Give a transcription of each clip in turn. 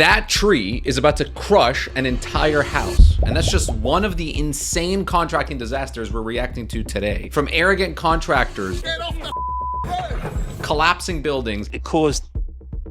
That tree is about to crush an entire house. And that's just one of the insane contracting disasters we're reacting to today. From arrogant contractors collapsing buildings. It caused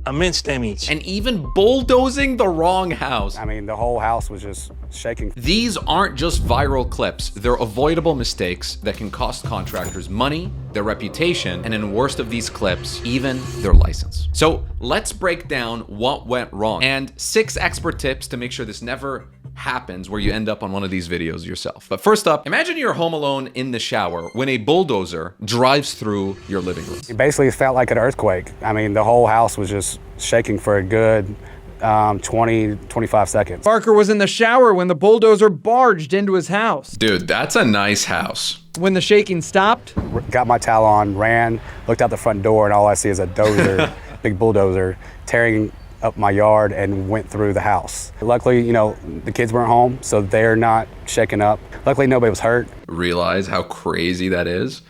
immense damage. And even bulldozing the wrong house. I mean, the whole house was just shaking. These aren't just viral clips. They're avoidable mistakes that can cost contractors money, their reputation, and in worst of these clips, even their license. So let's break down what went wrong and 6 expert tips to make sure this never happens where you end up on one of these videos yourself. But first up, imagine you're home alone in the shower when a bulldozer drives through your living room. It basically felt like an earthquake. I mean, the whole house was just shaking for a good 20-25 seconds. Parker was in the shower when the bulldozer barged into his house. Dude, that's a nice house. When the shaking stopped, Got my towel on, ran, looked out the front door, and all I see is a dozer, big bulldozer, tearing up my yard and went through the house. Luckily, you know, the kids weren't home, so they're not shaken up. Luckily, nobody was hurt. Realize how crazy that is?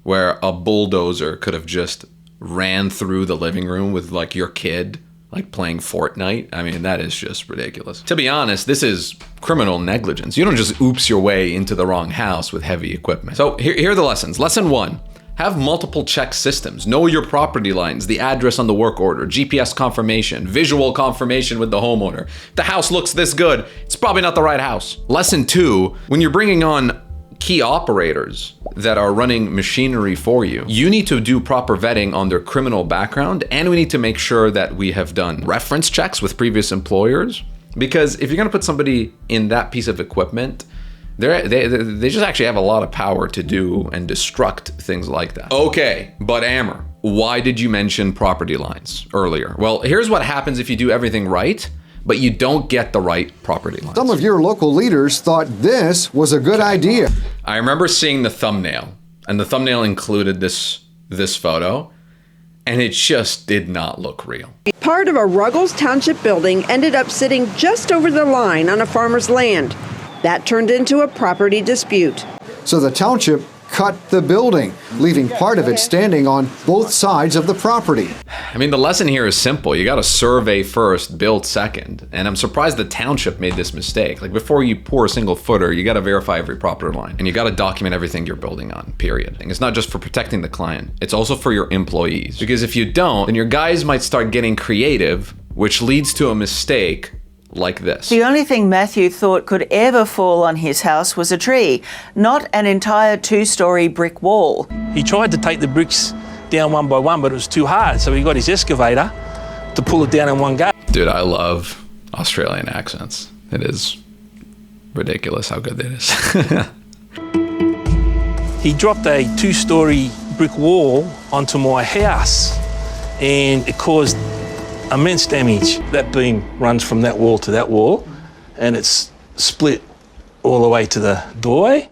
Where a bulldozer could have just ran through the living room with like your kid like playing Fortnite. I mean, that is just ridiculous. To be honest, this is criminal negligence. You don't just oops your way into the wrong house with heavy equipment. So here are the lessons. Lesson 1. Have multiple check systems. Know your property lines, the address on the work order, GPS confirmation, visual confirmation with the homeowner. If the house looks this good, it's probably not the right house. Lesson 2, when you're bringing on key operators that are running machinery for you, you need to do proper vetting on their criminal background, and we need to make sure that we have done reference checks with previous employers. Because if you're gonna put somebody in that piece of equipment, they just actually have a lot of power to do and destruct things like that. Okay, but Amber, why did you mention property lines earlier? Well, here's what happens if you do everything right, but you don't get the right property lines. Some of your local leaders thought this was a good idea. I remember seeing the thumbnail, and the thumbnail included this photo, and it just did not look real. Part of a Ruggles Township building ended up sitting just over the line on a farmer's land. That turned into a property dispute. So the township cut the building, leaving part of it standing on both sides of the property. I mean, the lesson here is simple. You gotta survey first, build second. And I'm surprised the township made this mistake. Like, before you pour a single footer, you gotta verify every property line. And you gotta document everything you're building on, period. And it's not just for protecting the client, it's also for your employees. Because if you don't, then your guys might start getting creative, which leads to a mistake like this. The only thing Matthew thought could ever fall on his house was a tree, not an entire 2-story brick wall. He tried to take the bricks down one by one, but it was too hard, so he got his excavator to pull it down in one go. Dude, I love Australian accents. It is ridiculous how good it is. He dropped a 2-story brick wall onto my house, and it caused immense damage. That beam runs from that wall to that wall, and it's split all the way to the doorway.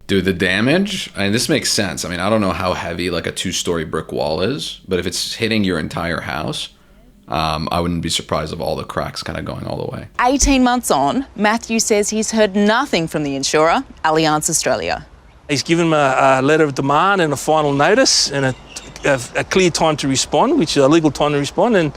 Dude, the damage, I mean, this makes sense. I mean, I don't know how heavy like a 2-story brick wall is, but if it's hitting your entire house, I wouldn't be surprised of all the cracks kind of going all the way. 18 months on, Matthew says he's heard nothing from the insurer, Allianz Australia. He's given him a letter of demand and a final notice and a clear time to respond, which is a legal time to respond, and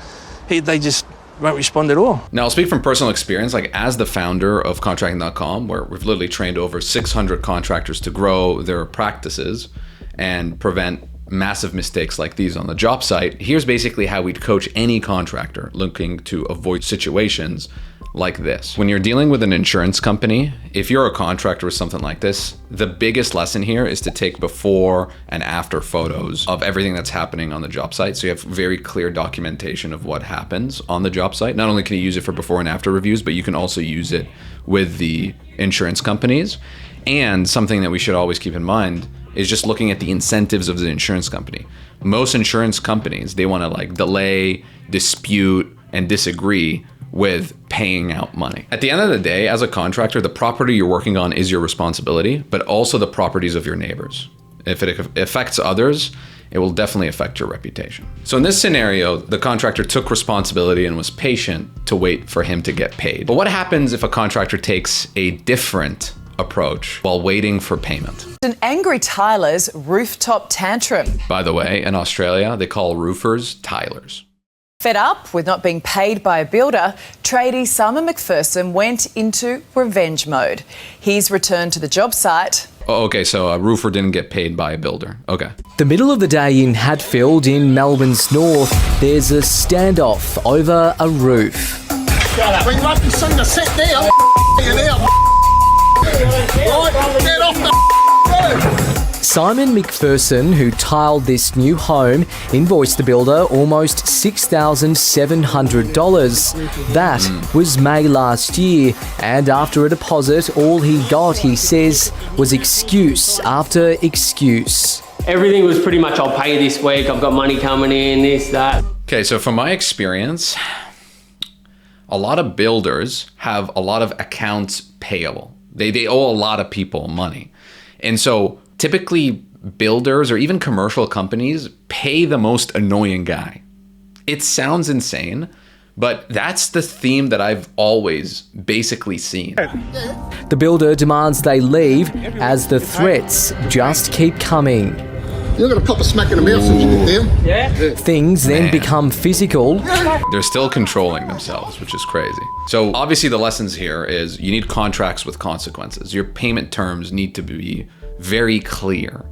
they just won't respond at all. Now, I'll speak from personal experience, like as the founder of contracting.com, where we've literally trained over 600 contractors to grow their practices and prevent massive mistakes like these on the job site. Here's basically how we'd coach any contractor looking to avoid situations like this. When you're dealing with an insurance company, if you're a contractor with something like this, the biggest lesson here is to take before and after photos of everything that's happening on the job site. So you have very clear documentation of what happens on the job site. Not only can you use it for before and after reviews, but you can also use it with the insurance companies. And something that we should always keep in mind is just looking at the incentives of the insurance company. Most insurance companies, they want to like delay, dispute, and disagree with paying out money. At the end of the day, as a contractor, the property you're working on is your responsibility, but also the properties of your neighbors. If it affects others, it will definitely affect your reputation. So in this scenario, the contractor took responsibility and was patient to wait for him to get paid. But what happens if a contractor takes a different approach while waiting for payment? An angry Tyler's rooftop tantrum. By the way, in Australia, they call roofers Tylers. Fed up with not being paid by a builder, tradie Simon McPherson went into revenge mode. He's returned to the job site. Oh, okay, so a roofer didn't get paid by a builder. Okay. The middle of the day in Hatfield in Melbourne's north, there's a standoff over a roof. When you have to sing the sit down, you there. Right, get off the roof. Simon McPherson, who tiled this new home, invoiced the builder almost $6,700. That was May last year, and after a deposit, all he got, he says, was excuse after excuse. Everything was pretty much, I'll pay you this week, I've got money coming in, this, that. Okay, so from my experience, a lot of builders have a lot of accounts payable. They owe a lot of people money. And so typically builders or even commercial companies pay the most annoying guy. It sounds insane, but that's the theme that I've always basically seen. The builder demands they leave as the threats just keep coming. You're going to pop a smack in the mouth since you get down. Yeah. Things then become physical. They're still controlling themselves, which is crazy. So obviously the lessons here is you need contracts with consequences. Your payment terms need to be very clear.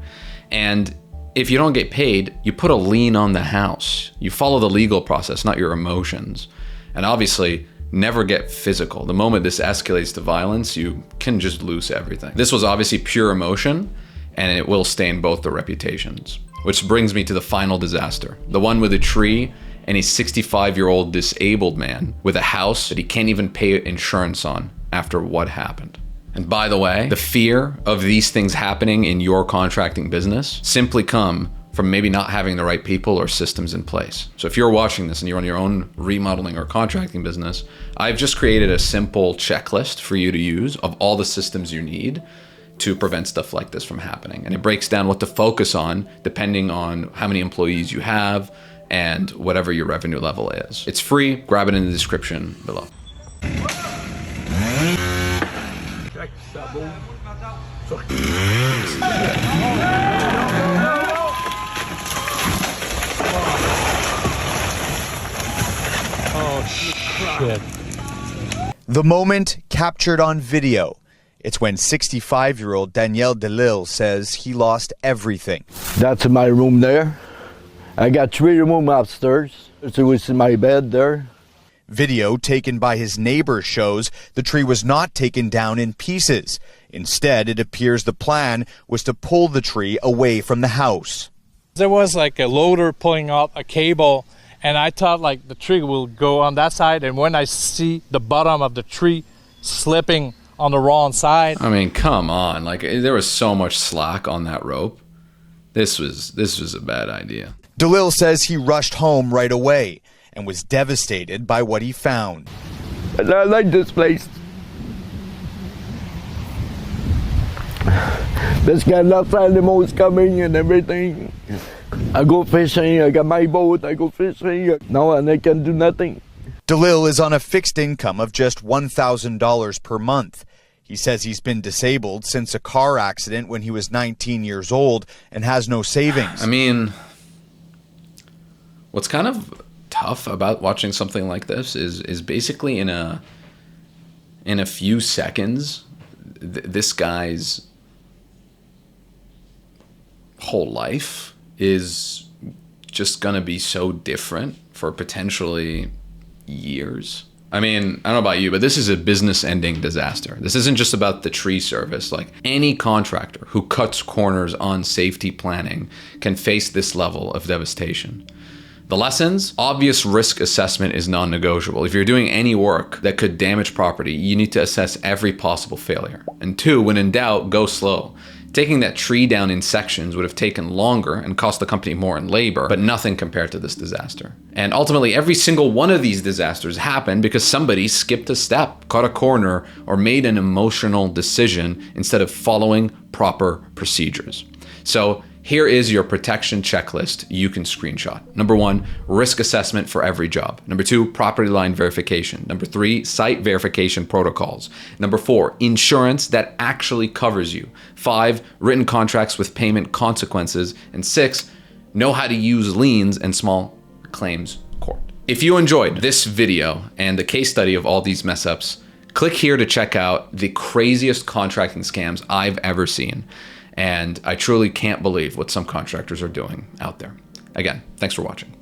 And if you don't get paid, you put a lien on the house. You follow the legal process, not your emotions. And obviously, never get physical. The moment this escalates to violence, you can just lose everything. This was obviously pure emotion, and it will stain both the reputations. Which brings me to the final disaster. The one with a tree and a 65-year-old disabled man with a house that he can't even pay insurance on after what happened. And by the way, the fear of these things happening in your contracting business simply come from maybe not having the right people or systems in place. So if you're watching this and you're on your own remodeling or contracting business, I've just created a simple checklist for you to use of all the systems you need to prevent stuff like this from happening. And it breaks down what to focus on depending on how many employees you have and whatever your revenue level is. It's free, grab it in the description below. Oh, shit. The moment captured on video. It's when 65-year-old Daniel DeLille says he lost everything. That's my room there. I got 3 rooms upstairs. So it's in my bed there. Video taken by his neighbor shows the tree was not taken down in pieces. Instead, it appears the plan was to pull the tree away from the house. There was like a loader pulling out a cable, and I thought like the tree will go on that side, and when I see the bottom of the tree slipping on the wrong side. I mean, come on. Like, there was so much slack on that rope. This was a bad idea. DeLille says he rushed home right away and was devastated by what he found. I like this place. There's got lots of animals coming and everything. I go fishing, I got my boat, I go fishing. No, and I can do nothing. DeLille is on a fixed income of just $1,000 per month. He says he's been disabled since a car accident when he was 19 years old and has no savings. I mean, what's kind of tough about watching something like this is basically in a few seconds, this guy's whole life is just gonna be so different for potentially years. I mean, I don't know about you, but this is a business-ending disaster. This isn't just about the tree service. Like, any contractor who cuts corners on safety planning can face this level of devastation. The lessons: obvious risk assessment is non-negotiable. If you're doing any work that could damage property, you need to assess every possible failure. And 2, when in doubt, go slow. Taking that tree down in sections would have taken longer and cost the company more in labor, but nothing compared to this disaster. And ultimately, every single one of these disasters happened because somebody skipped a step, cut a corner, or made an emotional decision instead of following proper procedures. So here is your protection checklist you can screenshot. Number 1, risk assessment for every job. Number 2, property line verification. Number 3, site verification protocols. Number 4, insurance that actually covers you. 5, written contracts with payment consequences. And 6, know how to use liens and small claims court. If you enjoyed this video and the case study of all these mess ups, click here to check out the craziest contracting scams I've ever seen. And I truly can't believe what some contractors are doing out there. Again, thanks for watching.